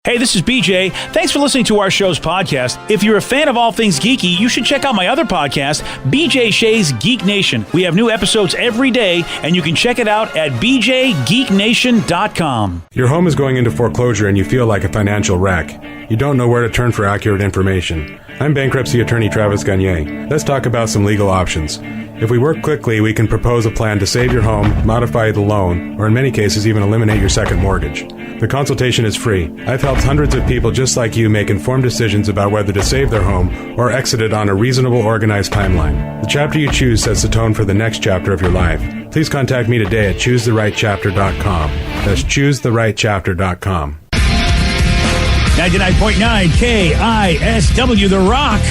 Hey, this is BJ. Thanks for listening to our show's podcast. If you're a fan of all things geeky, you should check out my other podcast, BJ Shea's Geek Nation. We have new episodes every day, and you can check it out at bjgeeknation.com. Your home is going into foreclosure and you feel like a financial wreck. You don't know where to turn for accurate information. I'm bankruptcy attorney Travis Gagne. Let's talk about some legal options. If we work quickly, we can propose a plan to save your home, modify the loan, or in many cases even eliminate your second mortgage. The consultation is free. I've helped hundreds of people just like you make informed decisions about whether to save their home or exit it on a reasonable, organized timeline. The chapter you choose sets the tone for the next chapter of your life. Please contact me today at choosetherightchapter.com. That's choosetherightchapter.com. 99.9 KISW, The Rock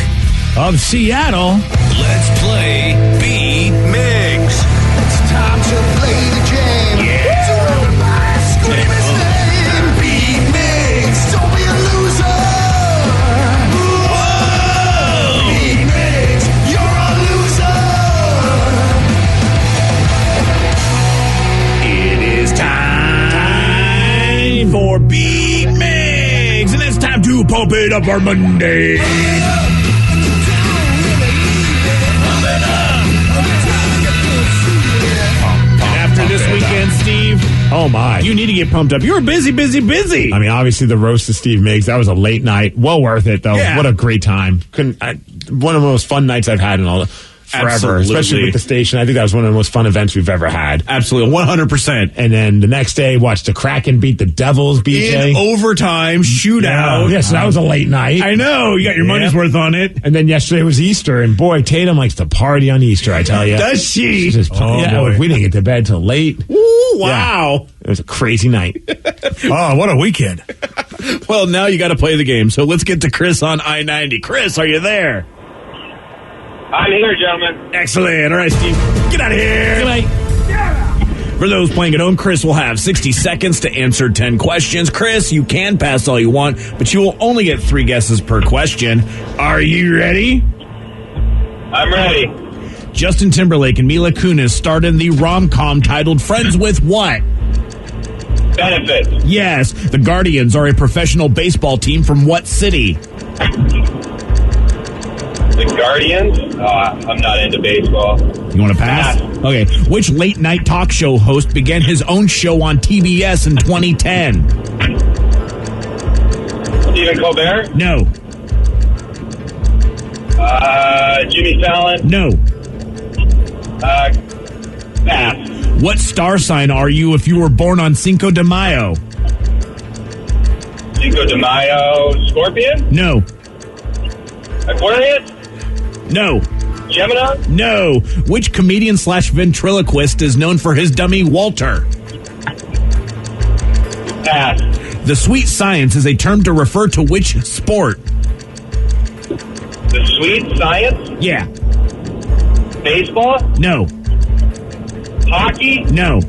of Seattle. Let's play Beat Mix. It's time to play the game. Yeah. So everybody scream his name. Beat Mix. Don't be a loser. Whoa. Beat Mix. You're a loser. It is time for Beat Mix, and it's time to pump it up our Monday. This weekend, Steve. Oh, my. You need to get pumped up. You were busy. I mean, obviously, the roast of Steve Miggs, that was a late night. Well worth it, though. Yeah. What a great time. One of the most fun nights I've had in all forever, Absolutely. especially with the station. I think that was one of the most fun events we've ever had. Absolutely, 100%. And then the next day, watched the Kraken beat the Devils, BJ. In overtime, shootout. Yeah, so that was a late night. I know. You got your money's worth on it. And then yesterday was Easter, and boy, Tatum likes to party on Easter, I tell you. Does she? Boy. We didn't get to bed till late. Ooh, wow. Yeah, it was a crazy night. Oh, what a weekend. Well, now you got to play the game. So let's get to Chris on I-90. Chris, are you there? I'm here, gentlemen. Excellent. All right, Steve. Get out of here. Good night. For those playing at home, Chris will have 60 seconds to answer 10 questions. Chris, you can pass all you want, but you will only get 3 guesses per question. Are you ready? I'm ready. Justin Timberlake and Mila Kunis starred in the rom-com titled Friends with what? Benefits. Yes. The Guardians are a professional baseball team from what city? The Guardians? I'm not into baseball. You want to pass? Okay. Which late-night talk show host began his own show on TBS in 2010? Stephen Colbert? No. Jimmy Fallon? No. Pass. What star sign are you if you were born on Cinco de Mayo? Cinco de Mayo? Scorpion? No. Aquarius? No. Gemini? No. Which comedian / ventriloquist is known for his dummy Walter? Pass. The sweet science is a term to refer to which sport? The sweet science? Yeah. Baseball? No. Hockey? No.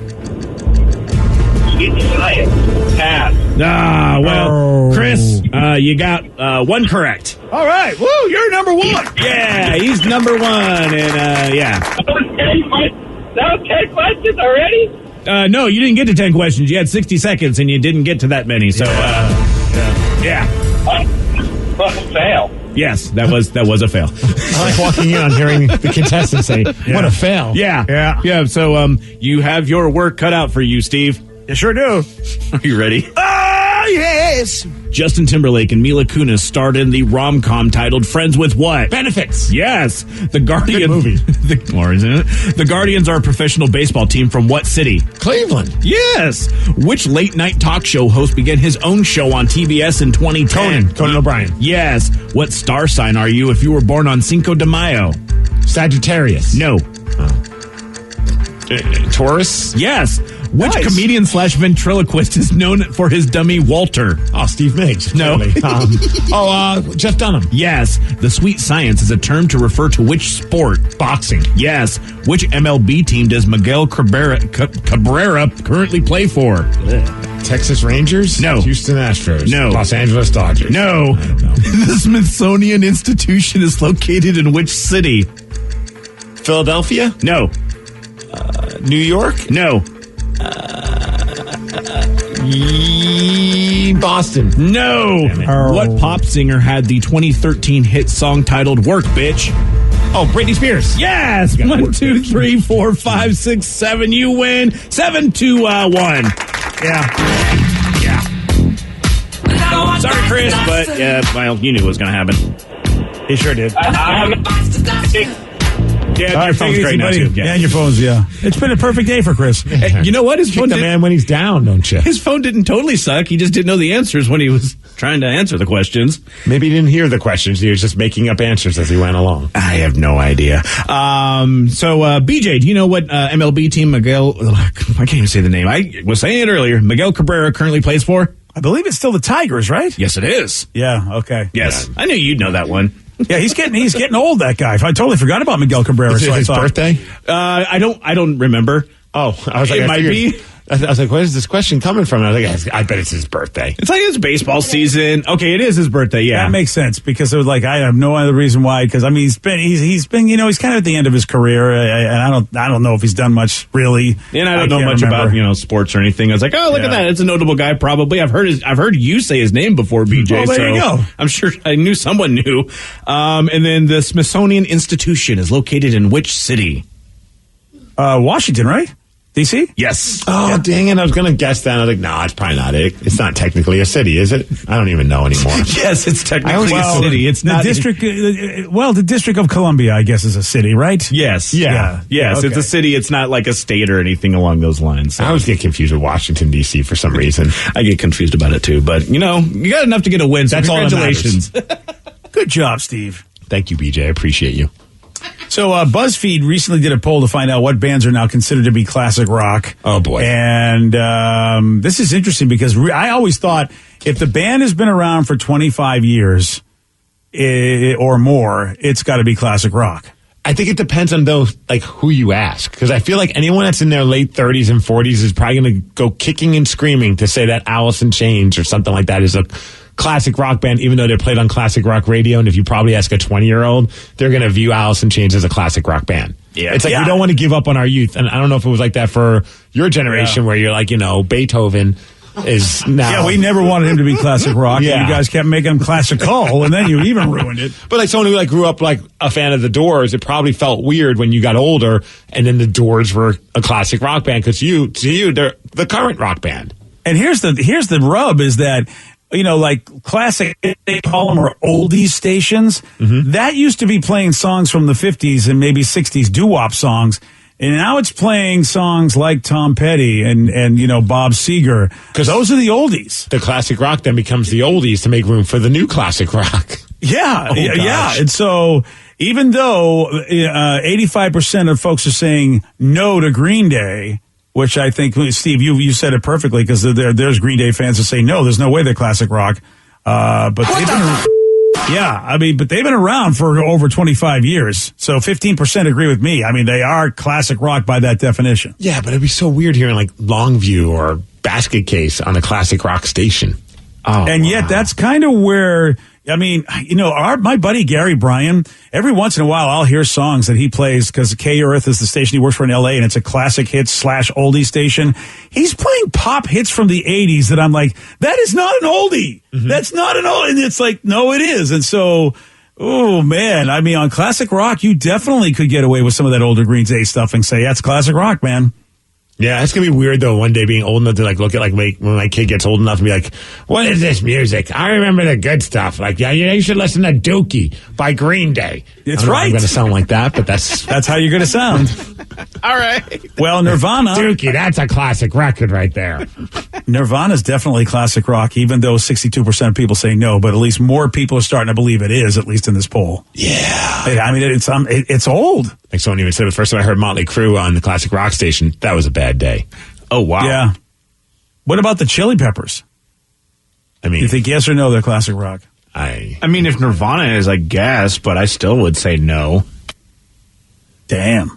Sweet science? Pass. Ah, well, Chris, you got 1 correct. All right. Woo, you're number 1. Yeah, he's number 1, and yeah. That was 10 questions already? No, you didn't get to 10 questions. You had 60 seconds, and you didn't get to that many. So, yeah. Fail. Yes, that was a fail. I like walking in and hearing the contestants say, what a fail. Yeah. So, you have your work cut out for you, Steve. You sure do. Are you ready? Oh, yes. Justin Timberlake and Mila Kunis starred in the rom-com titled Friends with what? Benefits. Yes. The Guardians. Good movie. The Guardians are a professional baseball team from what city? Cleveland. Yes. Which late-night talk show host began his own show on TBS in 2010? Conan O'Brien. Yes. What star sign are you if you were born on Cinco de Mayo? Sagittarius. No. Taurus. Yes. Which Nice. comedian / ventriloquist is known for his dummy Walter? Oh, Steve Miggs. No. Totally. Jeff Dunham. Yes. The sweet science is a term to refer to which sport? Boxing. Yes. Which MLB team does Miguel Cabrera currently play for? Texas Rangers? No. Houston Astros? No. Los Angeles Dodgers? No. I don't know. The Smithsonian Institution is located in which city? Philadelphia? No. New York? No. Boston. No. What pop singer had the 2013 hit song titled Work, Bitch? Oh, Britney Spears. Yes. 1, 2, 3, 4, 5, 6, 7. You win. 7-1. Yeah. Sorry, Chris, but well, you knew what was going to happen. He sure did. Yeah, your phone's great now, too. Yeah, your phone's, It's been a perfect day for Chris. You know what? His phone the man when he's down, don't you? His phone didn't totally suck. He just didn't know the answers when he was trying to answer the questions. Maybe he didn't hear the questions. He was just making up answers as he went along. I have no idea. BJ, do you know what MLB team Miguel... I can't even say the name. I was saying it earlier. Miguel Cabrera currently plays for? I believe it's still the Tigers, right? Yes, it is. Yeah, okay. Yes. I knew you'd know that one. Yeah, he's getting old, that guy. I totally forgot about Miguel Cabrera. Is it his birthday? I don't remember. Oh, I was like, it might be. I was like, where is this question coming from? And I was like, I bet it's his birthday. It's like it's baseball season. Okay, it is his birthday. Yeah, that makes sense because it was like I have no other reason why. Because I mean, he's been he's kind of at the end of his career, and I don't know if he's done much really. And I don't know much about sports or anything. I was like, oh, look at that, it's a notable guy. Probably I've heard you say his name before, BJ. Well, there you go. I'm sure I knew someone knew. And then the Smithsonian Institution is located in which city? Washington, right? D.C.? Yes. Oh, dang it. I was going to guess that. I was like, no, it's probably not it. It's not technically a city, is it? I don't even know anymore. Yes, it's technically a city. It's not. The District of Columbia, I guess, is a city, right? Yes. Yeah. Yes, Okay. it's a city. It's not like a state or anything along those lines. So. I always get confused with Washington, D.C. for some reason. I get confused about it, too. But, you got enough to get a win, so That's all that congratulations. Good job, Steve. Thank you, BJ. I appreciate you. So BuzzFeed recently did a poll to find out what bands are now considered to be classic rock. Oh, boy. And this is interesting because I always thought if the band has been around for 25 years or more, it's got to be classic rock. I think it depends on who you ask. Because I feel like anyone that's in their late 30s and 40s is probably going to go kicking and screaming to say that Alice in Chains or something like that is a classic rock band, even though they're played on classic rock radio. And if you probably ask a 20-year-old, they're going to view Alice in Chains as a classic rock band. Yeah. It's like we don't want to give up on our youth. And I don't know if it was like that for your generation where you're like, Beethoven is now. Yeah, we never wanted him to be classic rock. Yeah. And you guys kept making him classical, and then you even ruined it. But like someone who grew up like a fan of the Doors, it probably felt weird when you got older and then the Doors were a classic rock band because to you, they're the current rock band. And here's the rub is that, like classic, they call them, or oldies stations. Mm-hmm. That used to be playing songs from the 50s and maybe 60s doo-wop songs. And now it's playing songs like Tom Petty and Bob Seger. Because those are the oldies. The classic rock then becomes the oldies to make room for the new classic rock. Yeah, yeah. And so even though 85% of folks are saying no to Green Day, which I think, Steve, you said it perfectly, because there's Green Day fans that say, no, there's no way they're classic rock. But they've been around for over 25 years. So 15% agree with me. I mean, they are classic rock by that definition. Yeah, but it'd be so weird hearing like Longview or Basket Case on a classic rock station. Oh, and yet that's kind of where, I mean, my buddy Gary Bryan, every once in a while I'll hear songs that he plays because K-Earth is the station he works for in L.A. and it's a classic hits / oldie station. He's playing pop hits from the 80s that I'm like, that is not an oldie. Mm-hmm. That's not an oldie. And it's like, no, it is. And so, oh, man, I mean, on classic rock, you definitely could get away with some of that older Green Day stuff and say, that's classic rock, man. Yeah, it's going to be weird, though, one day being old enough to, look at, when my kid gets old enough and be like, what is this music? I remember the good stuff. You should listen to Dookie by Green Day. It's right. I'm going to sound like that, but that's how you're going to sound. All right. Well, Nirvana. Dookie, that's a classic record right there. Nirvana's definitely classic rock, even though 62% of people say no, but at least more people are starting to believe it is, at least in this poll. Yeah. I mean, it's old. Like someone even said the first time I heard Motley Crue on the classic rock station, that was a bad day. Oh, wow. Yeah. What about the Chili Peppers? I mean, you think yes or no, they're classic rock? I mean, if Nirvana is, I guess, but I still would say no. Damn.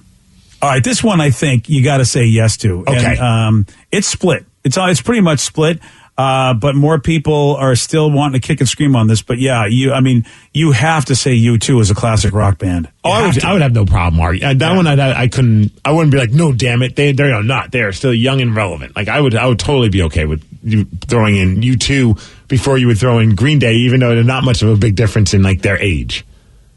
All right, this one I think you got to say yes to. Okay. And, it's split. It's pretty much split. But more people are still wanting to kick and scream on this. But yeah, you have to say U2 is a classic rock band. I would have no problem arguing. That one, I wouldn't be like, no, damn it. They're not. They are still young and relevant. I would totally be okay with you throwing in U2 before you would throw in Green Day, even though there's not much of a big difference in like their age.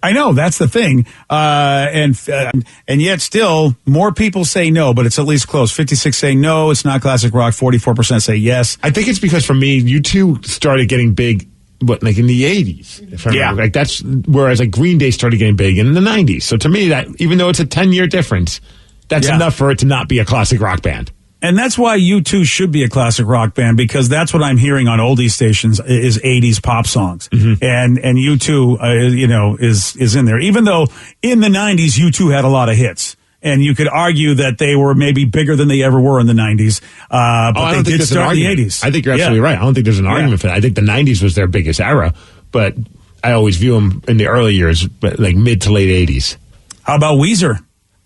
I know, that's the thing. And yet still, more people say no, but it's at least close. 56 say no, it's not classic rock. 44% say yes. I think it's because for me, U2 started getting big, like in the 80s. If I remember. Like that's, whereas like Green Day started getting big in the 90s. So to me, that even though it's a 10-year difference, that's enough for it to not be a classic rock band. And that's why U2 should be a classic rock band, because that's what I'm hearing on oldie stations is 80s pop songs. Mm-hmm. And U2, is in there. Even though in the 90s, U2 had a lot of hits. And you could argue that they were maybe bigger than they ever were in the 90s. But they did start in the 80s. I think you're absolutely right. I don't think there's an argument for that. I think the 90s was their biggest era, but I always view them in the early years, but like mid to late 80s. How about Weezer?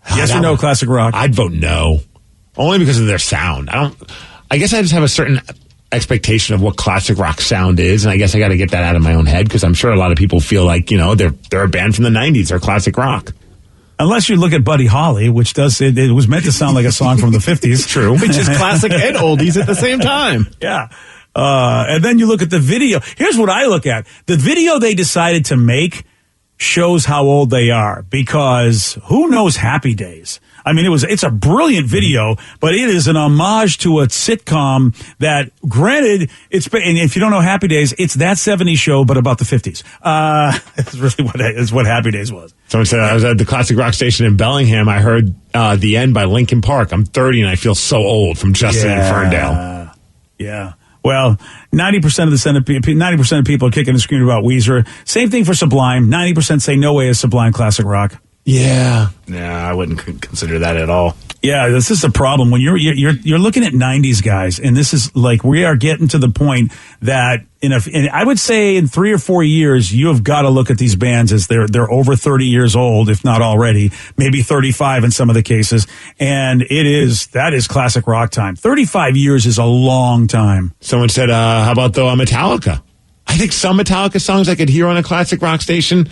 Yes or no, classic rock? I'd vote no. Only because of their sound. I guess I just have a certain expectation of what classic rock sound is, and I guess I got to get that out of my own head, because I'm sure a lot of people feel like, they're a band from the 90s, they're classic rock. Unless you look at Buddy Holly, which it was meant to sound like a song from the 50s. True. Which is classic and oldies at the same time. Yeah. And then you look at the video. Here's what I look at. The video they decided to make shows how old they are, because who knows Happy Days? I mean, it's a brilliant video, but it is an homage to a sitcom that, granted, and if you don't know Happy Days, it's that 70s show, but about the 50s. It's really what Happy Days was. Someone said, I was at the classic rock station in Bellingham. I heard The End by Linkin Park. I'm 30 and I feel so old, from Justin and Ferndale. Yeah. Well, 90% of people are kicking and screaming about Weezer. Same thing for Sublime. 90% say no way is Sublime classic rock. Yeah, I wouldn't consider that at all. Yeah, this is the problem when you're looking at 90s guys, and this is like, we are getting to the point that and I would say in 3 or 4 years you have got to look at these bands as they're over 30 years old, if not already, maybe 35 in some of the cases, and that is classic rock time. 35 years is a long time. Someone said, how about Metallica? I think some Metallica songs I could hear on a classic rock station.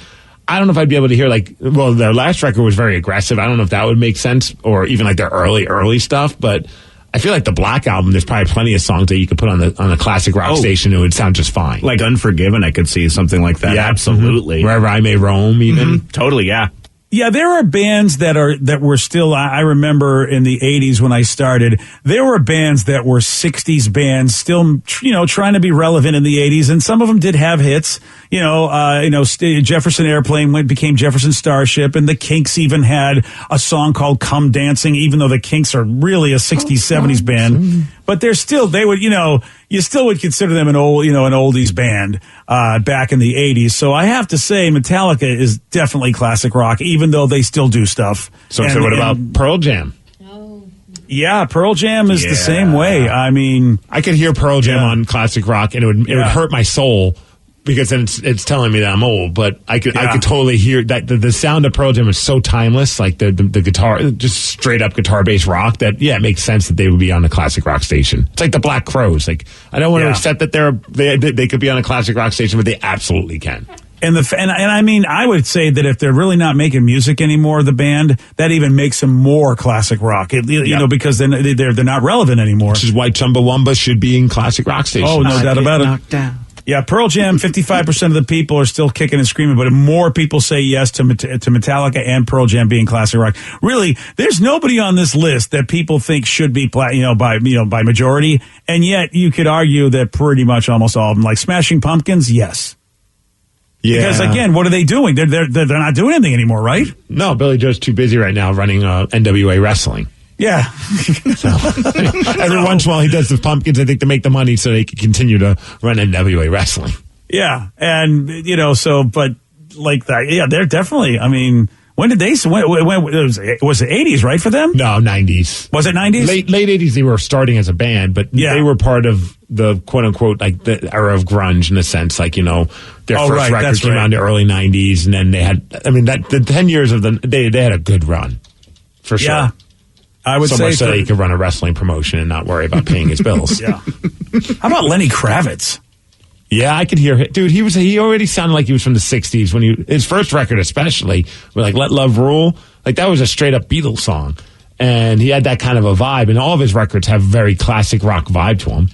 I don't know if I'd be able to hear their last record was very aggressive. I don't know if that would make sense, or even like their early stuff, but I feel like the Black Album, there's probably plenty of songs that you could put on a classic rock station. It would sound just fine. Like Unforgiven, I could see something like that. Yeah, absolutely. Mm-hmm. Wherever I May Roam, even. Mm-hmm. Totally, yeah. Yeah, there are bands that were still, I remember in the 80s when I started, there were bands that were 60s bands still, trying to be relevant in the 80s, and some of them did have hits. Jefferson Airplane became Jefferson Starship, and the Kinks even had a song called Come Dancing, even though the Kinks are really a 60s, 70s band. But you still would consider them an oldies band, back in the 80s. So I have to say Metallica is definitely classic rock, even though they still do stuff. So what about Pearl Jam? Yeah, Pearl Jam is the same way. I mean, I could hear Pearl Jam on classic rock, and it would hurt my soul, because then it's telling me that I'm old. But I could totally hear that the sound of Pearl Jam is so timeless, like the guitar, just straight up guitar based rock, that it makes sense that they would be on a classic rock station. It's like the Black Crowes. Like, I don't want to accept that they could be on a classic rock station, but they absolutely can. And I mean, I would say that if they're really not making music anymore, the band, that even makes them more classic rock. Because then they're not relevant anymore. Which is why Chumbawamba should be in classic rock stations. Oh, no doubt about it. Knocked down. Yeah, Pearl Jam, 55% of the people are still kicking and screaming, but more people say yes to Metallica and Pearl Jam being classic rock. Really, there's nobody on this list that people think should be by majority, and yet you could argue that pretty much almost all of them, like Smashing Pumpkins, yes. Yeah. Because again, what are they doing? They're not doing anything anymore, right? No, Billy Joe's too busy right now running NWA wrestling. Yeah. So, every once in a while he does the Pumpkins, I think, to make the money so they can continue to run NWA wrestling. Yeah. And, but like that, yeah, they're definitely, I mean, when did they, when was it 80s, right, for them? No, 90s. Was it 90s? Late 80s, they were starting as a band, but they were part of the quote unquote, like the era of grunge in a sense, like, their first record came out in the early 90s, and then they had, the 10 years of they had a good run, for sure. Yeah. I would say so he could run a wrestling promotion and not worry about paying his bills. Yeah. How about Lenny Kravitz? Yeah, I could hear it. Dude, he already sounded like he was from the 60s when his first record especially, like Let Love Rule, like that was a straight up Beatles song. And he had that kind of a vibe, and all of his records have very classic rock vibe to them.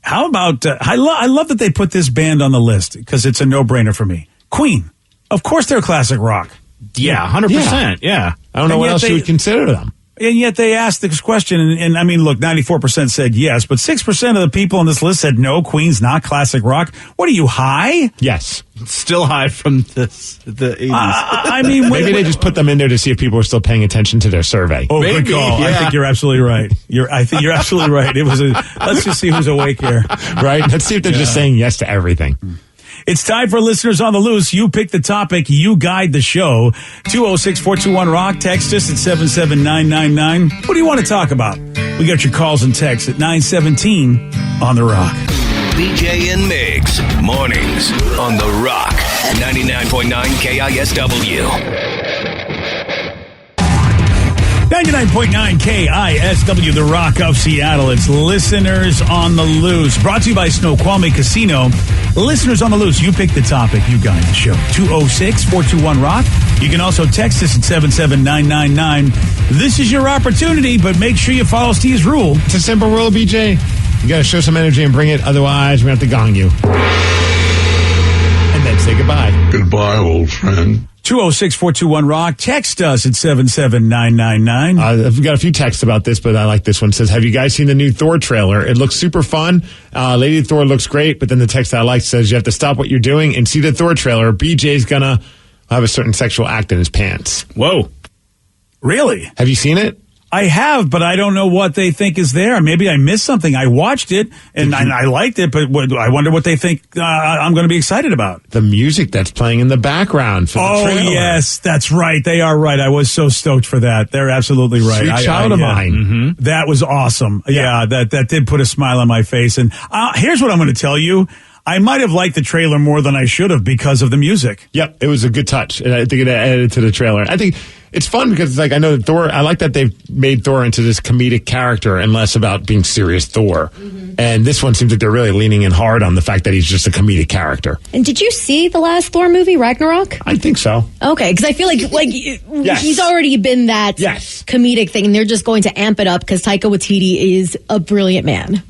How about, I love that they put this band on the list because it's a no-brainer for me. Queen. Of course they're classic rock. Yeah, 100%. Yeah. I don't know what else you would consider them. And yet they asked this question, and I mean, look, 94% said yes, but 6% of the people on this list said no, Queen's not classic rock. What are you, high? Yes. Still high from the 80s. I mean, maybe they just put them in there to see if people are still paying attention to their survey. Oh, maybe, good call. yeah. I think you're absolutely right. I think you're absolutely right. Let's just see who's awake here. Right? Let's see if they're just saying yes to everything. It's time for listeners on the loose. You pick the topic, you guide the show. 206-421-ROCK. Text us at 77999. What do you want to talk about? We got your calls and texts at 917 on the Rock. BJ and Migs, mornings on The Rock, 99.9 KISW. 99.9 KISW, the Rock of Seattle. It's Listeners on the Loose. Brought to you by Snoqualmie Casino. Listeners on the Loose, you pick the topic, you guide the show. 206-421-ROCK. You can also text us at 77999. This is your opportunity, but make sure you follow Steve's rule. It's a simple rule, BJ. You got to show some energy and bring it. Otherwise, we're going to have to gong you. And then say goodbye. Goodbye, old friend. 206-421-ROCK. Text us at 77999. I've got a few texts about this, but I like this one. It says, have you guys seen the new Thor trailer? It looks super fun. Lady Thor looks great, but then the text I like says you have to stop what you're doing and see the Thor trailer. BJ's gonna have a certain sexual act in his pants. Whoa. Really? Have you seen it? I have, but I don't know what they think is there. Maybe I missed something. I watched it, and I liked it, but I wonder what they think I'm going to be excited about. The music that's playing in the background for the trailer. Oh, yes, that's right. They are right. I was so stoked for that. They're absolutely right. Sweet child of mine. Mm-hmm. That was awesome. Yeah, that did put a smile on my face. And here's what I'm going to tell you. I might have liked the trailer more than I should have because of the music. Yep, it was a good touch, and I think it added to the trailer. I think it's fun because it's like I know that Thor. I like that they've made Thor into this comedic character and less about being serious Thor. Mm-hmm. And this one seems like they're really leaning in hard on the fact that he's just a comedic character. And did you see the last Thor movie, Ragnarok? I think so. Okay, because I feel like yes. he's already been that comedic thing, and they're just going to amp it up because Taika Waititi is a brilliant man.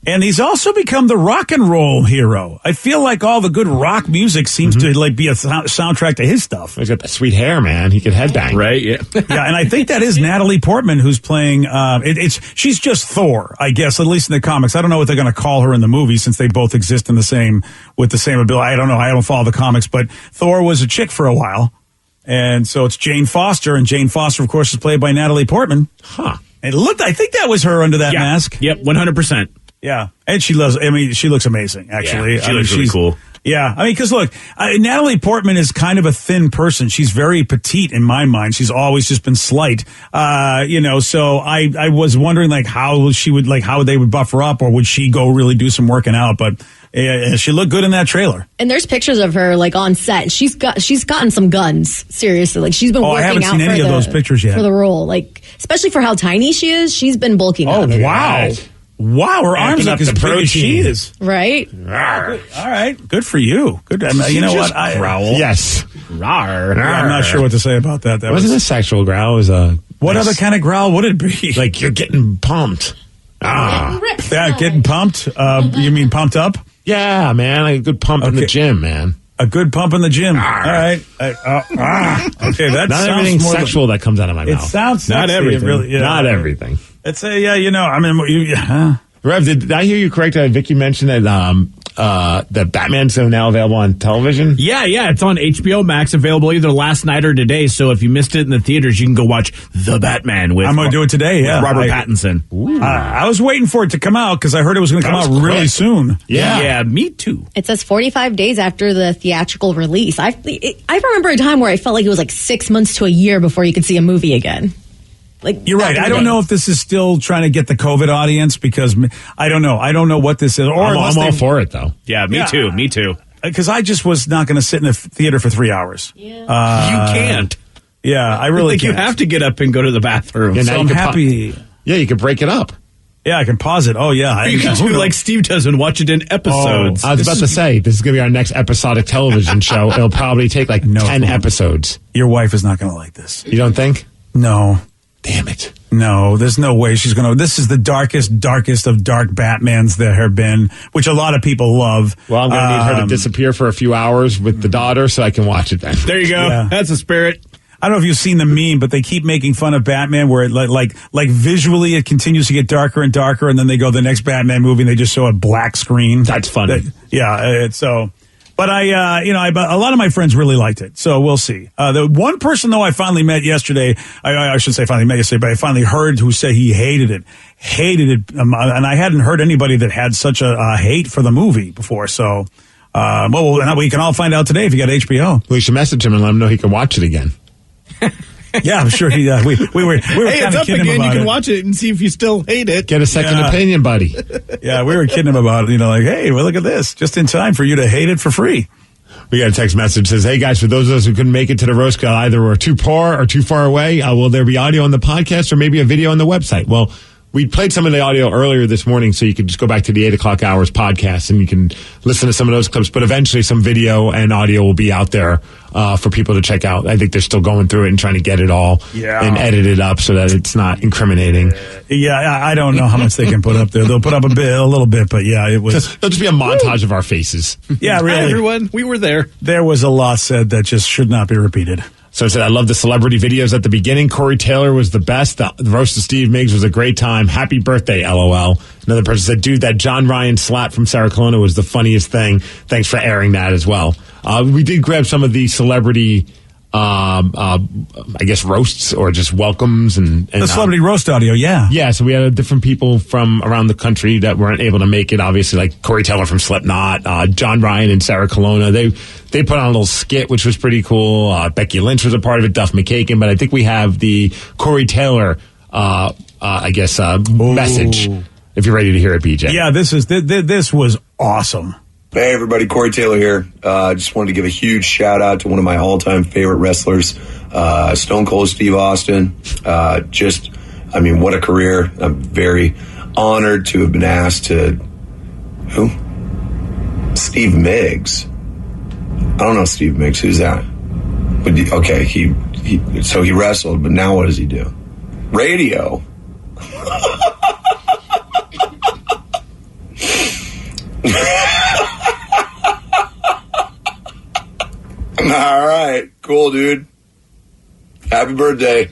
And he's also become the rock and roll hero. I feel like all the good rock music seems to like be a soundtrack to his stuff. He's got that sweet hair, man. He could headbang, right? Yeah, yeah. And I think that is Natalie Portman who's playing. She's just Thor, I guess, at least in the comics. I don't know what they're going to call her in the movie since they both exist in the same ability. I don't know. I don't follow the comics, but Thor was a chick for a while, and so it's Jane Foster, and Jane Foster, of course, is played by Natalie Portman. Huh? And I think that was her under that mask. Yep, 100%. Yeah, and she looks amazing, actually. Yeah, she looks really cool. Yeah, I mean, because look, Natalie Portman is kind of a thin person. She's very petite in my mind. She's always just been slight, so I was wondering, like, how they would buff her up, or would she go really do some working out? But she looked good in that trailer. And there's pictures of her, like, on set. She's gotten some guns, seriously. Like, she's been working out. I haven't seen any of those pictures yet for the role. Like, especially for how tiny she is, she's been bulking up. Oh, wow. Wow, her arms look as big as she is. Right? All right. Good for you. Good. You know what? Growl. Yes. Rawr. I'm not sure what to say about that. That wasn't a sexual growl. It was a... What other kind of growl would it be? Like, you're getting pumped. Yeah, getting pumped? You mean pumped up? Yeah, man. Like a good pump in the gym, man. A good pump in the gym. All right. Okay, that's not everything sexual that comes out of my mouth. It sounds sexy. Not everything. Really, not everything. It's Rev, did I hear you correct? Vicky mentioned that that Batman's now available on television? Yeah, it's on HBO Max, available either last night or today. So if you missed it in the theaters, you can go watch The Batman with... I'm going to do it today, with Robert Pattinson. I was waiting for it to come out because I heard it was going to come out really soon. Yeah, me too. It says 45 days after the theatrical release. I remember a time where I felt like it was like 6 months to a year before you could see a movie again. Like, you're right. I don't know if this is still trying to get the COVID audience because I don't know. I don't know what this is. Or I'm all for it, though. Yeah, me too. Me too. Because I just was not going to sit in the theater for 3 hours. Yeah. You can't. Yeah, I really can't. You have to get up and go to the bathroom. Yeah, so I'm happy. You can break it up. Yeah, I can pause it. Oh, yeah. You can do like Steve does and watch it in episodes. I was about to say, this is going to be our next episodic television show. It'll probably take 10 episodes. Your wife is not going to like this. You don't think? No. Damn it. No, there's no way she's going to. This is the darkest of dark Batmans there have been, which a lot of people love. Well, I'm going to need her to disappear for a few hours with the daughter so I can watch it then. There you go. Yeah. That's the spirit. I don't know if you've seen the meme, but they keep making fun of Batman where it like visually it continues to get darker and darker, and then they go the next Batman movie and they just show a black screen. That's funny. But a lot of my friends really liked it, so we'll see. The one person though I finally met yesterday, I shouldn't say finally met yesterday, but I finally heard who said he hated it, and I hadn't heard anybody that had such a hate for the movie before. So, we can all find out today if you got HBO. We should message him and let him know he can watch it again. Yeah, I'm sure he. We were Hey, it's kind of up kidding him again. You about can it. watch it and see if you still hate it. Get a second opinion, buddy. Yeah, we were kidding him about it. Like, hey, well, look at this, just in time for you to hate it for free. We got a text message that says, hey guys, for those of us who couldn't make it to the roast, either we're too poor or too far away, will there be audio on the podcast or maybe a video on the website? Well, we played some of the audio earlier this morning, so you can just go back to the 8 o'clock hours podcast and you can listen to some of those clips. But eventually some video and audio will be out there for people to check out. I think they're still going through it and trying to get it all and edit it up so that it's not incriminating. Yeah, I don't know how much they can put up there. They'll put up a little bit, but yeah, it was. There'll just be a montage of our faces. Yeah, really. Hi, everyone, we were there. There was a lot said that just should not be repeated. So I said, I love the celebrity videos at the beginning. Corey Taylor was the best. The roast of Steve Miggs was a great time. Happy birthday, LOL. Another person said, dude, that John Ryan slap from Sarah Colonna was the funniest thing. Thanks for airing that as well. We did grab some of the celebrity, I guess, roasts or just welcomes. And the celebrity roast audio, yeah. Yeah, so we had different people from around the country that weren't able to make it, obviously, like Corey Taylor from Slipknot, John Ryan and Sarah Colonna. They put on a little skit, which was pretty cool. Becky Lynch was a part of it, Duff McKagan. But I think we have the Corey Taylor, message, if you're ready to hear it, BJ. Yeah, this was awesome. Hey, everybody, Corey Taylor here. Just wanted to give a huge shout out to one of my all-time favorite wrestlers, Stone Cold Steve Austin. What a career. I'm very honored to have been asked to... Who? Steve Miggs. I don't know Steve Miggs. Who's that? But okay, he wrestled, but now what does he do? Radio. All right, cool, dude. Happy birthday.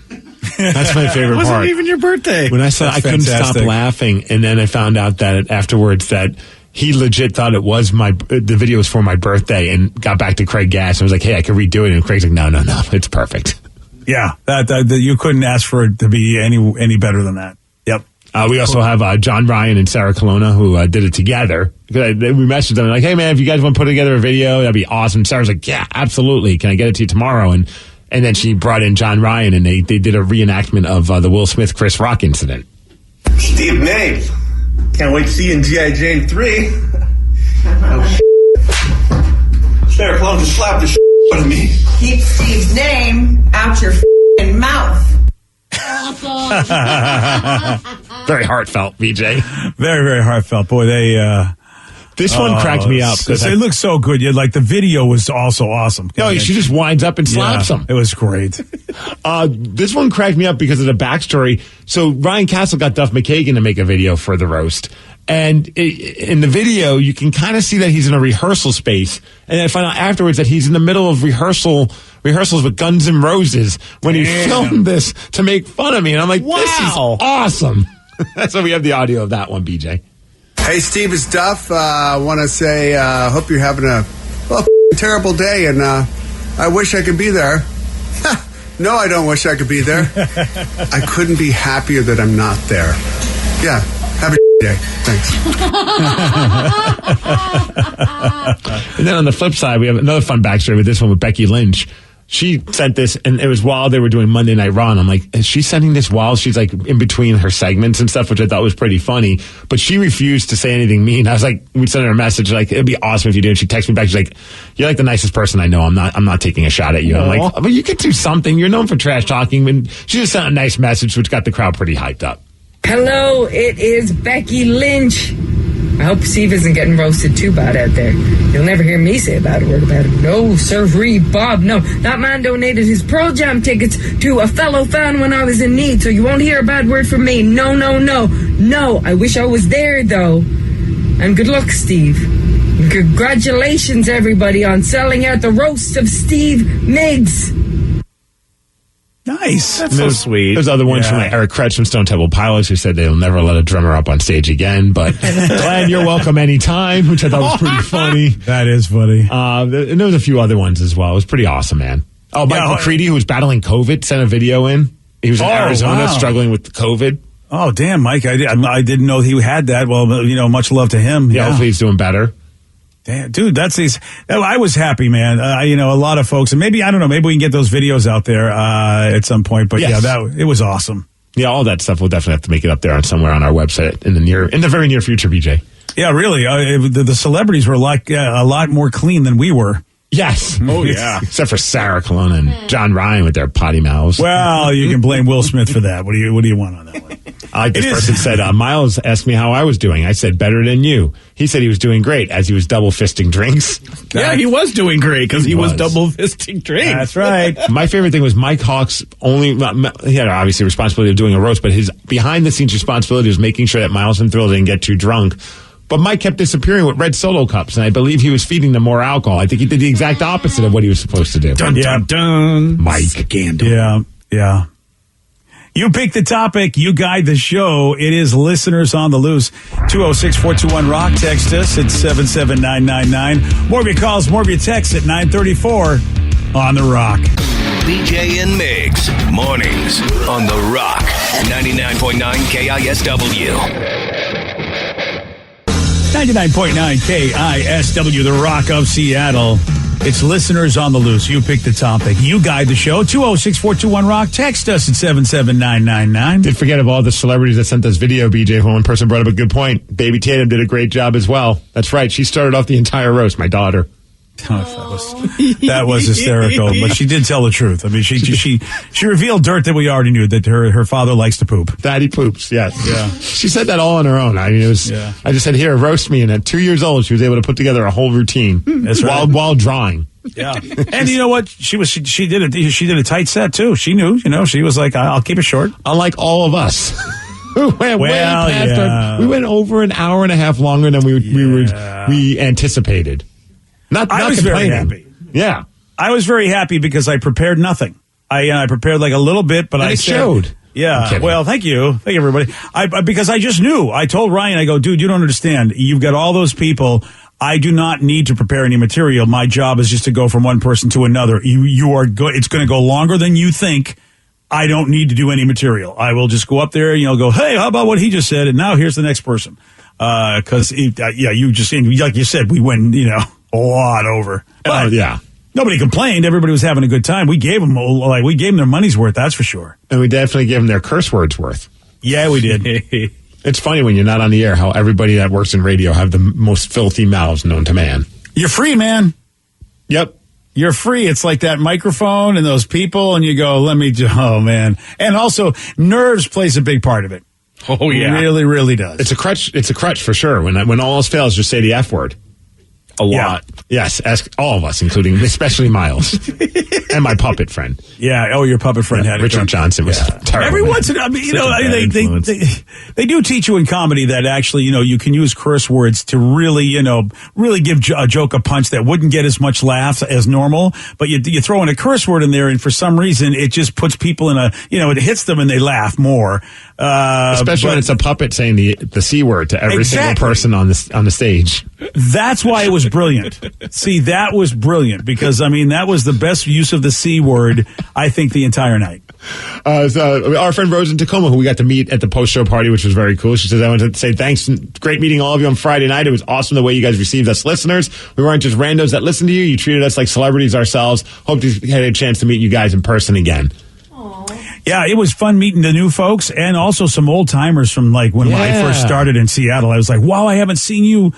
That's my favorite part. It wasn't even your birthday. When I saw, I couldn't stop laughing, and then I found out that afterwards that he legit thought it was the video was for my birthday, and got back to Craig Gass and was like, "Hey, I could redo it." And Craig's like, "No, it's perfect." Yeah, that you couldn't ask for it to be any better than that. Yep. We also have John Ryan and Sarah Colonna who did it together. We messaged them like, "Hey man, if you guys want to put together a video, that'd be awesome." Sarah's like, "Yeah, absolutely. Can I get it to you tomorrow?" And then she brought in John Ryan, and they did a reenactment of the Will Smith Chris Rock incident. Steve Miggs. Can't wait to see you in G.I. Jane 3. Sarah Colonna just slapped the out of me. Keep Steve's name out your mouth. Very heartfelt, BJ. Very, very heartfelt. Boy, this one cracked me up. It looked so good. The video was also awesome. No, she just winds up and slaps him. It was great. This one cracked me up because of the backstory. So Ryan Castle got Duff McKagan to make a video for the roast. And in the video, you can kind of see that he's in a rehearsal space. And I find out afterwards that he's in the middle of rehearsals with Guns N' Roses when he filmed this to make fun of me. And I'm like, This is awesome. So we have the audio of that one, BJ. Hey, Steve, it's Duff. I want to say, hope you're having a terrible day, and I wish I could be there. No, I don't wish I could be there. I couldn't be happier that I'm not there. Yeah, have a day. Thanks. And then on the flip side, we have another fun backstory with this one with Becky Lynch. She sent this, and it was while they were doing Monday Night Raw, and I'm like, is she sending this while she's like in between her segments and stuff, which I thought was pretty funny, but she refused to say anything mean. I was like, we'd send her a message like, it'd be awesome if you did, and she texted me back, she's like, you're like the nicest person I know, I'm not taking a shot at you. I'm like, but you could do something, you're known for trash talking, and she just sent a nice message, which got the crowd pretty hyped up. Hello, it is Becky Lynch. I hope Steve isn't getting roasted too bad out there. You'll never hear me say a bad word about him. No, sirree, Bob, no. That man donated his Pearl Jam tickets to a fellow fan when I was in need, so you won't hear a bad word from me. No, no, no. No, I wish I was there, though. And good luck, Steve. And congratulations, everybody, on selling out the roast of Steve Miggs. Nice. That's so sweet. There's other ones from like Eric Kretsch from Stone Temple Pilots who said they'll never let a drummer up on stage again. But Glenn, you're welcome anytime, which I thought was pretty funny. That is funny. And there was a few other ones as well. It was pretty awesome, man. Oh, Mike McCready, who was battling COVID, sent a video in. He was in Arizona struggling with COVID. Oh, damn, Mike. I didn't know he had that. Well, much love to him. Yeah, hopefully he's doing better. Damn, dude, I was happy, man. A lot of folks, and maybe, I don't know, maybe we can get those videos out there at some point. But yes. It was awesome. Yeah, all that stuff we'll definitely have to make it up there on somewhere on our website in the very near future, BJ. Yeah, really. The celebrities were like a lot more clean than we were. Yes. Oh, yeah. Except for Sarah Colonna and John Ryan with their potty mouths. Well, you can blame Will Smith for that. What do you want on that one? This person said, Miles asked me how I was doing. I said, better than you. He said he was doing great as he was double fisting drinks. Yeah, he was doing great because he was double fisting drinks. That's right. My favorite thing was Mike Hawk's he had obviously responsibility of doing a roast, but his behind the scenes responsibility was making sure that Miles and Thrill didn't get too drunk. But Mike kept disappearing with red Solo cups, and I believe he was feeding them more alcohol. I think he did the exact opposite of what he was supposed to do. Dun, dun, dun. Mike. Scandal. Yeah. You pick the topic. You guide the show. It is Listeners on the Loose. 206-421-ROCK. Text us at 77999. More of your calls, more of your texts at 934 on The Rock. BJ and Migs, mornings on The Rock, 99.9 KISW. 99.9 KISW, The Rock of Seattle. It's Listeners on the Loose. You pick the topic. You guide the show. 206-421-ROCK. Text us at 77999. Did forget of all the celebrities that sent us video, BJ. One person brought up a good point. Baby Tatum did a great job as well. That's right. She started off the entire roast, my daughter. That was hysterical, but she did tell the truth. I mean, she revealed dirt that we already knew, that her father likes to poop. Daddy poops, yes. Yeah. She said that all on her own. I mean, it was. Yeah. I just said, "Here, roast me." And at 2 years old, she was able to put together a whole routine. That's right. While drawing. Yeah, and you know what? She did a tight set too. She knew. She was like, "I'll keep it short." Unlike all of us. We went over an hour and a half longer than we anticipated. I was very happy. Yeah. I was very happy because I prepared nothing. I prepared like a little bit, but and it showed. Yeah. Well, thank you. Thank you, everybody. Because I just knew. I told Ryan, I go, dude, you don't understand. You've got all those people. I do not need to prepare any material. My job is just to go from one person to another. You are good. It's going to go longer than you think. I don't need to do any material. I will just go up there and go, hey, how about what he just said? And now here's the next person. Because you just, like you said, we went, a lot over. But nobody complained. Everybody was having a good time. We gave them their money's worth. That's for sure. And we definitely gave them their curse words worth. Yeah, we did. It's funny when you're not on the air how everybody that works in radio have the most filthy mouths known to man. You're free, man. Yep. You're free. It's like that microphone and those people, and you go, oh, man. And also, nerves plays a big part of it. Oh, yeah. It really, really does. It's a crutch for sure. When all else fails, just say the F word. A lot. Yes, ask all of us, including especially Miles and my puppet friend. Yeah. Oh, your puppet friend had Richard Johnson was terrible. Every once in a while, they do teach you in comedy that actually, you can use curse words to really, really give a joke a punch that wouldn't get as much laughs as normal. But you throw in a curse word in there, and for some reason, it just puts people in it hits them and they laugh more. Especially when it's a puppet saying the C word to every single person on the stage. That's why it was brilliant. See, that was brilliant because, that was the best use of the C word, I think, the entire night. So our friend Rose in Tacoma, who we got to meet at the post-show party, which was very cool. She says, I want to say thanks. Great meeting all of you on Friday night. It was awesome the way you guys received us listeners. We weren't just randos that listened to you. You treated us like celebrities ourselves. Hope to get a chance to meet you guys in person again. Yeah, it was fun meeting the new folks and also some old timers from when I first started in Seattle. I was like, wow, I haven't seen you,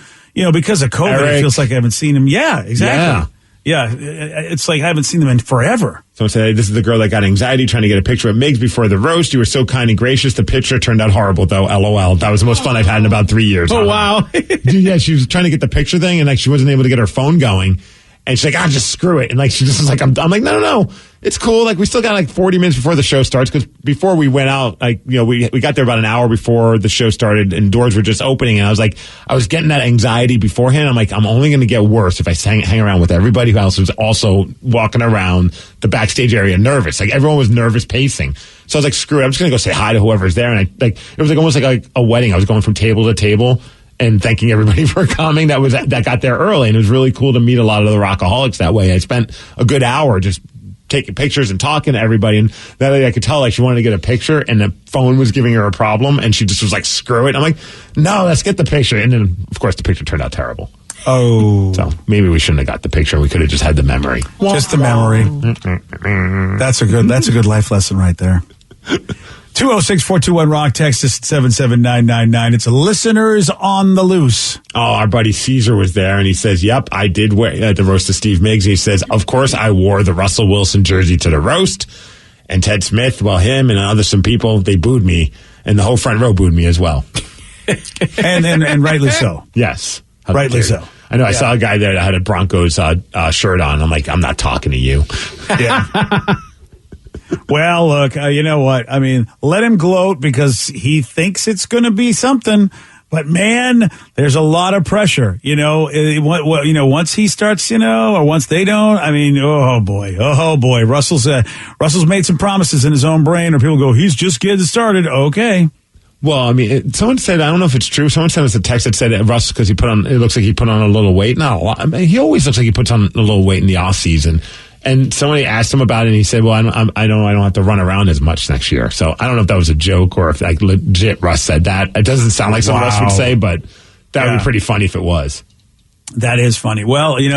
because of COVID. Eric. It feels like I haven't seen him. Yeah, exactly. Yeah, it's like I haven't seen them in forever. Someone said, this is the girl that got anxiety trying to get a picture of Miggs before the roast. You were so kind and gracious. The picture turned out horrible, though. LOL. That was the most fun I've had in about 3 years. Oh, wow. Dude, yeah, she was trying to get the picture thing, and like she wasn't able to get her phone going. And she's like, just screw it. And like she just was like, I'm like, no. It's cool. Like we still got like 40 minutes before the show starts, because before we went out, like, you know, we got there about an hour before the show started and doors were just opening. And I was getting that anxiety beforehand. I'm like, I'm only going to get worse if I hang around with everybody who else was also walking around the backstage area nervous. Like everyone was nervous pacing. So I was like, screw it. I'm just going to go say hi to whoever's there. And it was like almost like a wedding. I was going from table to table and thanking everybody for coming that got there early. And it was really cool to meet a lot of the Rockaholics that way. I spent a good hour just taking pictures and talking to everybody. And that lady, I could tell like she wanted to get a picture and the phone was giving her a problem. And she just was like, screw it. I'm like, no, let's get the picture. And then, of course, the picture turned out terrible. Oh. So maybe we shouldn't have got the picture. We could have just had the memory. Just the memory. That's a good life lesson right there. 206-421-ROCK, text us at 77999. It's listeners on the loose. Oh, our buddy Caesar was there, and he says, yep, I did wear the roast of Steve Miggs. He says, of course, I wore the Russell Wilson jersey to the roast. And Ted Smith, well, him and some people, they booed me, and the whole front row booed me as well. and rightly so. Yes. Rightly so. I know. I saw a guy there that had a Broncos shirt on. I'm like, I'm not talking to you. Yeah. Well, look, you know what? I mean, let him gloat because he thinks it's going to be something. But man, there's a lot of pressure. You know, once he starts, or once they don't. I mean, oh boy. Russell's made some promises in his own brain, or people go, he's just getting started. Okay. Well, I mean, someone said, I don't know if it's true. Someone sent us a text that said that Russ, because it looks like he put on a little weight. Not a lot. I mean, he always looks like he puts on a little weight in the off season. And somebody asked him about it, and he said, well, I don't have to run around as much next year. So I don't know if that was a joke or if like legit Russ said that. It doesn't sound like something Russ would say, but that would be pretty funny if it was. That is funny. Well, it's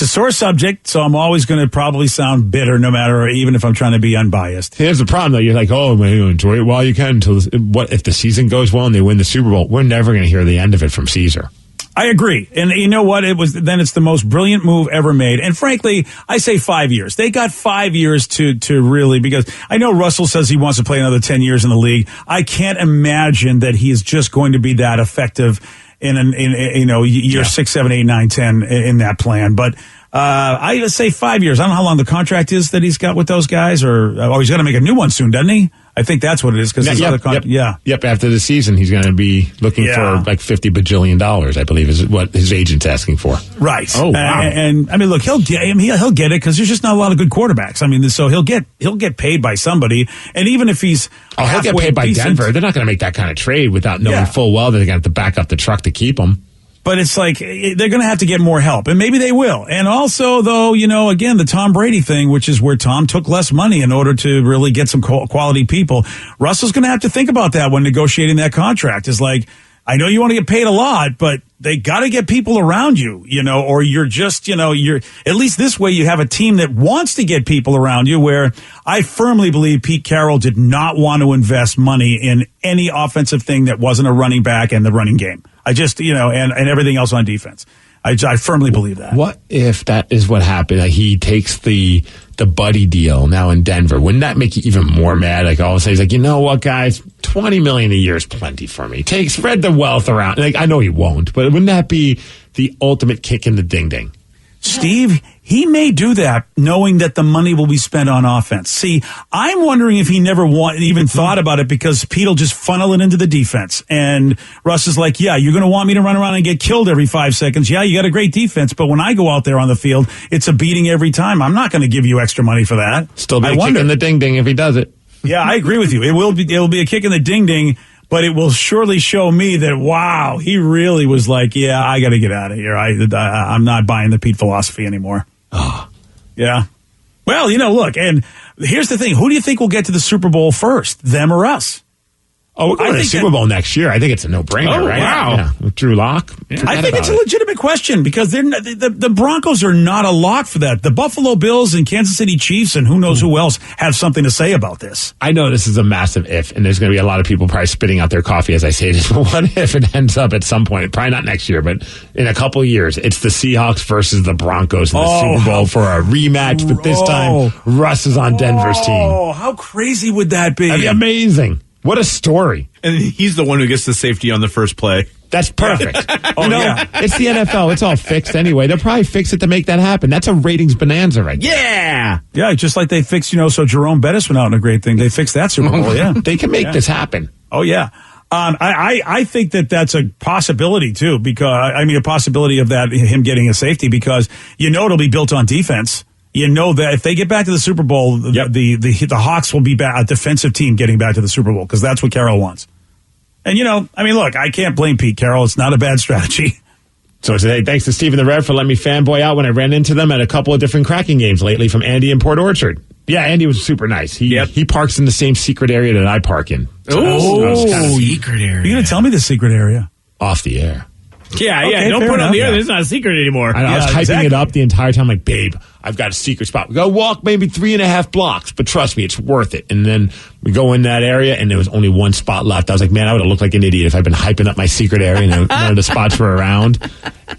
a sore subject, so I'm always going to probably sound bitter no matter, even if I'm trying to be unbiased. Here's the problem, though. You're like, oh, man, you enjoy it while you can. What if the season goes well and they win the Super Bowl? We're never going to hear the end of it from Caesar. I agree. And you know what? It's the most brilliant move ever made. And frankly, I say 5 years. They got 5 years to really, because I know Russell says he wants to play another 10 years in the league. I can't imagine that he is just going to be that effective in year 6, 7, 8, 9, 10 in that plan. But I say 5 years. I don't know how long the contract is that he's got with those guys, or he's going to make a new one soon, doesn't he? I think that's what it is. Yep. After the season, he's going to be looking for like $50 bajillion, I believe, is what his agent's asking for. Right. Oh, wow. And I mean, look, he'll get it because there's just not a lot of good quarterbacks. I mean, so he'll get paid by somebody, and even if he's he'll get paid by Denver. They're not going to make that kind of trade without knowing full well that they're going to have to back up the truck to keep him. But it's like they're going to have to get more help, and maybe they will. And also, though, again, the Tom Brady thing, which is where Tom took less money in order to really get some quality people. Russell's going to have to think about that when negotiating that contract. Is like, I know you want to get paid a lot, but they got to get people around you, or you're just, you're at least this way you have a team that wants to get people around you, where I firmly believe Pete Carroll did not want to invest money in any offensive thing that wasn't a running back and the running game. I just, and everything else on defense. I firmly believe that. What if that is what happened? Like he takes the buddy deal now in Denver. Wouldn't that make you even more mad? Like all of a sudden he's like, you know what, guys, $20 million a year is plenty for me. Spread the wealth around. Like I know he won't, but wouldn't that be the ultimate kick in the ding ding? Steve, he may do that knowing that the money will be spent on offense. See, I'm wondering if he never even thought about it, because Pete will just funnel it into the defense. And Russ is like, yeah, you're going to want me to run around and get killed every 5 seconds. Yeah, you got a great defense, but when I go out there on the field, it's a beating every time. I'm not going to give you extra money for that. Still be a kick in the ding ding if he does it. Yeah, I agree with you. It will be a kick in the ding ding. But it will surely show me that, wow, he really was like, yeah, I got to get out of here. I'm not buying the Pete philosophy anymore. Oh. Yeah. Well, look, and here's the thing. Who do you think will get to the Super Bowl first, them or us? Oh, we're going to the Super Bowl next year. I think it's a no-brainer, Oh, right? wow. Yeah, with Drew Lock. I think it's a legitimate question because the Broncos are not a lock for that. The Buffalo Bills and Kansas City Chiefs and who knows who else have something to say about this. I know this is a massive if, and there's going to be a lot of people probably spitting out their coffee as I say this, but what if it ends up at some point, probably not next year, but in a couple of years, it's the Seahawks versus the Broncos in the Super Bowl for a rematch, but this time Russ is on Denver's team. Oh, how crazy would that be? That'd be amazing. What a story. And he's the one who gets the safety on the first play. That's perfect. Yeah. It's the NFL. It's all fixed anyway. They'll probably fix it to make that happen. That's a ratings bonanza right there. Yeah, just like they fixed, so Jerome Bettis went out in a great thing. They fixed that Super Bowl, yeah. They can make this happen. Oh, yeah. I think that's a possibility, too, because, a possibility of that, him getting a safety, because it'll be built on defense. You know that if they get back to the Super Bowl, the Hawks will be a defensive team getting back to the Super Bowl because that's what Carroll wants. And, look, I can't blame Pete Carroll. It's not a bad strategy. So today, thanks to Steve and the Rev for letting me fanboy out when I ran into them at a couple of different cracking games lately from Andy in Port Orchard. Yeah, Andy was super nice. He parks in the same secret area that I park in. So secret area. You're going to tell me the secret area? Off the air. Yeah, Okay, don't fair put it on the enough. air. It's not a secret anymore. I was hyping it up the entire time, like, babe, I've got a secret spot. We go walk maybe 3.5 blocks, but trust me, it's worth it. And then we go in that area, and there was only one spot left. I was like, man, I would have looked like an idiot if I'd been hyping up my secret area and none of the spots were around.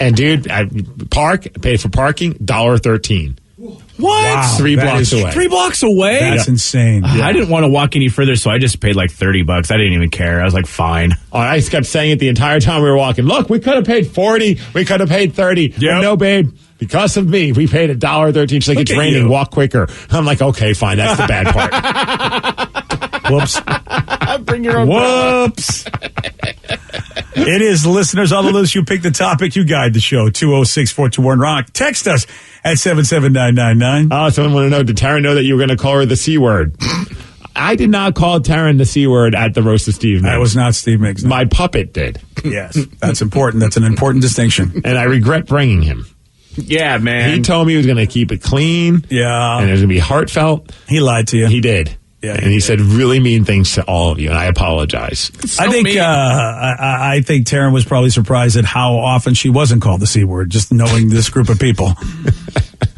And, dude, I paid for parking, $1.13. What? Wow, 3 blocks away. 3 blocks away? That's insane. I didn't want to walk any further, so I just paid like $30. I didn't even care. I was like, fine. I kept saying it the entire time we were walking. Look, we could have paid 40. We could have paid 30. Yep. But no, babe. Because of me, we paid $1.13. She's like, Look it's at raining. you. Walk quicker. I'm like, okay, fine. That's the bad part. Whoops. Bring your own. Whoops. It is listeners on the list. You pick the topic, you guide the show. 206-421-ROCK. Text us at 77999. Oh, someone want to know, did Taryn know that you were going to call her the C word? I did not call Taryn the C word at the Roast of Steve Miggs. That was not Steve Miggs. My puppet did. Yes, that's important. That's an important distinction. And I regret bringing him. Yeah, man. He told me he was going to keep it clean. Yeah. And it was going to be heartfelt. He lied to you. He did. Yeah, and he said really mean things to all of you, and I apologize. I think I think Taryn was probably surprised at how often she wasn't called the C word, just knowing this group of people.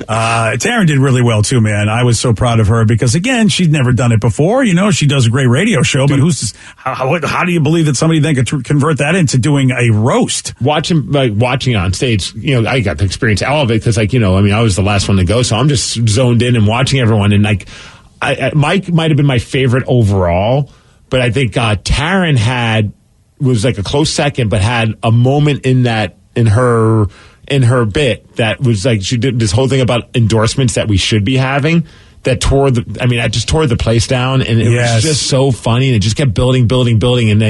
Taryn did really well too, man. I was so proud of her because again, she'd never done it before. She does a great radio show, but how do you believe that somebody then could convert that into doing a roast? Watching on stage, I got to experience all of it because, I was the last one to go, so I'm just zoned in and watching everyone, and Mike might have been my favorite overall, but I think Taryn was like a close second, but had a moment in her bit that was like she did this whole thing about endorsements that we should be having that I just tore the place down, and it was just so funny, and it just kept building, and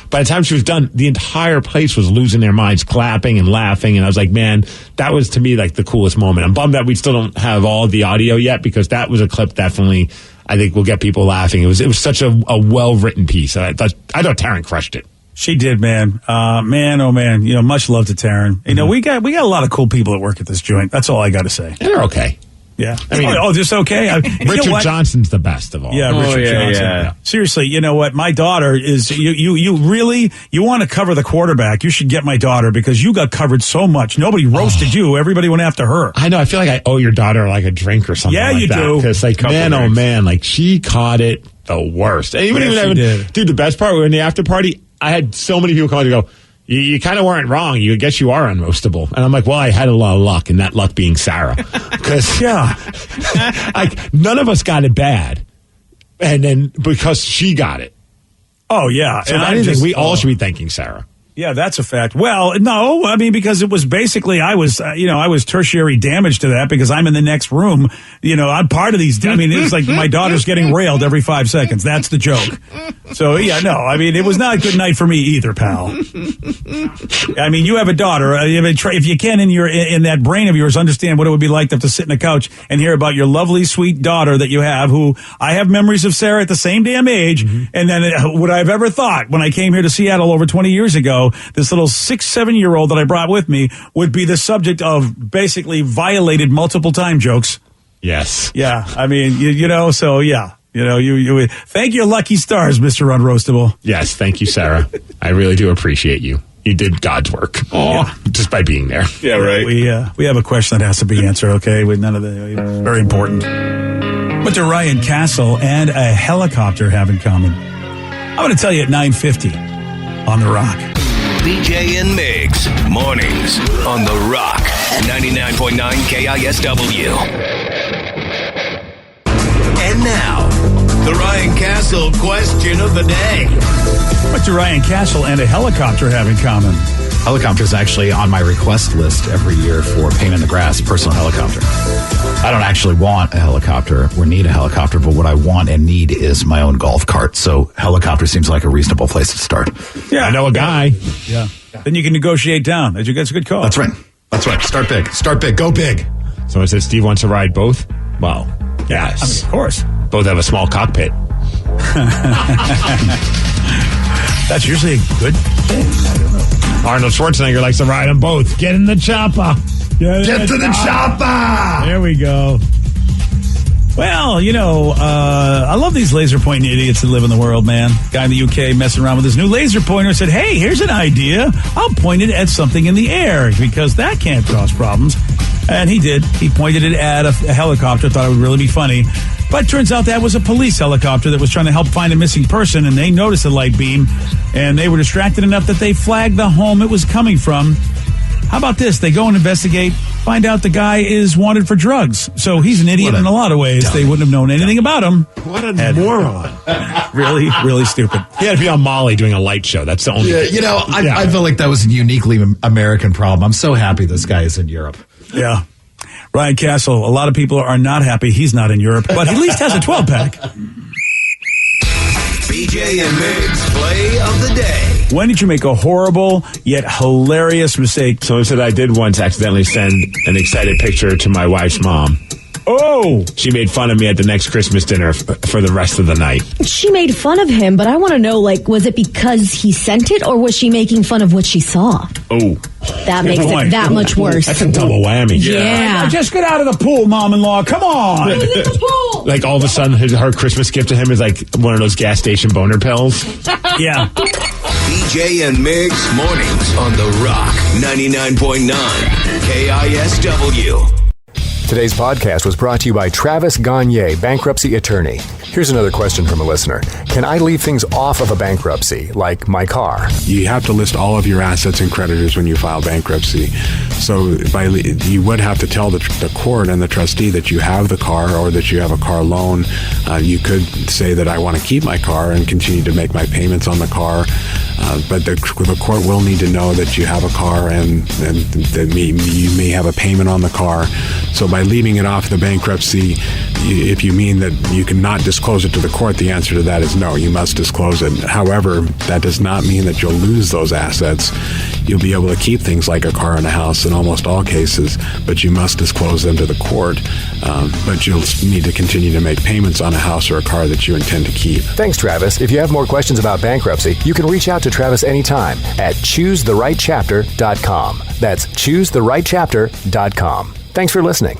by the time she was done, the entire place was losing their minds, clapping and laughing, and I was like, man, that was to me like the coolest moment. I'm bummed that we still don't have all the audio yet because that was a clip definitely I think will get people laughing. It was such a well written piece. I thought Taryn crushed it. She did, man. Man, oh man. Much love to Taryn. We got a lot of cool people that work at this joint. That's all I got to say. And they're okay. Yeah. Just okay. Richard Johnson's the best of all. Yeah, Richard Johnson. Yeah. Seriously, you know what? My daughter is, you really want to cover the quarterback. You should get my daughter because you got covered so much. Nobody roasted you. Everybody went after her. I know. I feel like I owe your daughter like a drink or something like that. Yeah, you do. Because oh man, she caught it the worst. And dude, the best part, we were in the after party, I had so many people come and go, you kind of weren't wrong. I guess you are unroastable. And I'm like, well, I had a lot of luck, and that luck being Sarah. Because, none of us got it bad. And then because she got it. Oh, yeah. So I think we all should be thanking Sarah. Yeah, that's a fact. Well, no, because it was basically, I was tertiary damage to that because I'm in the next room. I'm part of these. It's like my daughter's getting railed every 5 seconds. That's the joke. So, it was not a good night for me either, pal. You have a daughter. If you can, in that brain of yours, understand what it would be like to have to sit in a couch and hear about your lovely, sweet daughter that you have, who I have memories of Sarah at the same damn age. Mm-hmm. And then would I have ever thought when I came here to Seattle over 20 years ago, this little 6-7-year-old that I brought with me would be the subject of basically violated multiple time jokes. Yes. Yeah. So yeah. You know, you thank your lucky stars, Mr. Unroastable. Yes, thank you, Sarah. I really do appreciate you. You did God's work. Just by being there. Yeah, right. We have a question that has to be answered, okay? With none of the very important. What do Ryan Castle and a helicopter have in common? I'm going to tell you at 9:50 on The Rock. BJ and Migs, mornings on The Rock, 99.9 KISW. And now, the Ryan Castle question of the day. What do Ryan Castle and a helicopter have in common? Helicopter is actually on my request list every year for Pain in the Grass, personal helicopter. I don't actually want a helicopter or need a helicopter, but what I want and need is my own golf cart. So helicopter seems like a reasonable place to start. Yeah, I know a guy. Yeah. Then you can negotiate down. That's a good call. That's right. Start big. Start big. Go big. Someone said Steve wants to ride both. Well, yes. I mean, of course. Both have a small cockpit. That's usually a good thing. I don't know. Arnold Schwarzenegger likes to ride them both. Get in the chopper. Get to the chopper. There we go. Well, I love these laser pointing idiots that live in the world, man. Guy in the UK messing around with his new laser pointer said, hey, here's an idea. I'll point it at something in the air because that can't cause problems. And he did. He pointed it at a helicopter, thought it would really be funny. But turns out that was a police helicopter that was trying to help find a missing person, and they noticed the light beam, and they were distracted enough that they flagged the home it was coming from. How about this? They go and investigate, find out the guy is wanted for drugs. So he's an idiot in a lot of ways. They wouldn't have known anything about him. What a moron. Really, really stupid. He had to be on Molly doing a light show. That's the only thing. I feel like that was a uniquely American problem. I'm so happy this guy is in Europe. Yeah. Ryan Castle, a lot of people are not happy he's not in Europe, but he at least has a 12-pack. BJ and Migs play of the day. When did you make a horrible yet hilarious mistake? Someone said I did once accidentally send an excited picture to my wife's mom. Oh! She made fun of me at the next Christmas dinner for the rest of the night. She made fun of him, but I want to know, was it because he sent it, or was she making fun of what she saw? Oh. That makes it that much worse. That's a double whammy. Yeah. Just get out of the pool, Mom-in-law. Come on. Get in the pool. Like, all of a sudden, her Christmas gift to him is like one of those gas station boner pills. Yeah. BJ and Migs, mornings on The Rock, 99.9 KISW. Today's podcast was brought to you by Travis Gagne, bankruptcy attorney. Here's another question from a listener. Can I leave things off of a bankruptcy, like my car? You have to list all of your assets and creditors when you file bankruptcy. So you would have to tell the court and the trustee that you have the car or that you have a car loan. You could say that I want to keep my car and continue to make my payments on the car. But the court will need to know that you have a car and that you may have a payment on the car. So by leaving it off the bankruptcy, if you mean that you cannot disclose it to the court, the answer to that is no, you must disclose it. However, that does not mean that you'll lose those assets. You'll be able to keep things like a car and a house in almost all cases, but you must disclose them to the court. But you'll need to continue to make payments on a house or a car that you intend to keep. Thanks, Travis. If you have more questions about bankruptcy, you can reach out to Travis anytime at choosetherightchapter.com. That's choosetherightchapter.com. Thanks for listening.